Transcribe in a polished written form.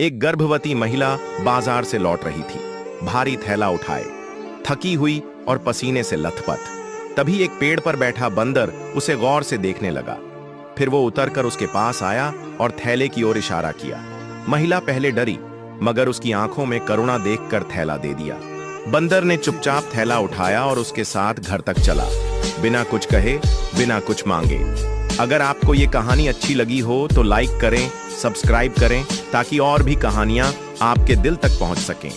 एक गर्भवती महिला बाजार से लौट रही थी, भारी थैला उठाए, थकी हुई और पसीने से लथपथ। तभी एक पेड़ पर बैठा बंदर उसे गौर से देखने लगा। फिर वो उतरकर उसके पास आया और थैले की ओर इशारा किया। महिला पहले डरी, मगर उसकी आंखों में करुणा देखकर थैला दे दिया। बंदर ने चुपचाप थैला उठाया और उसके साथ घर तक चला, बिना कुछ कहे, बिना कुछ मांगे। अगर आपको ये कहानी अच्छी लगी हो तो लाइक करें, सब्सक्राइब करें, ताकि और भी कहानियां आपके दिल तक पहुंच सकें।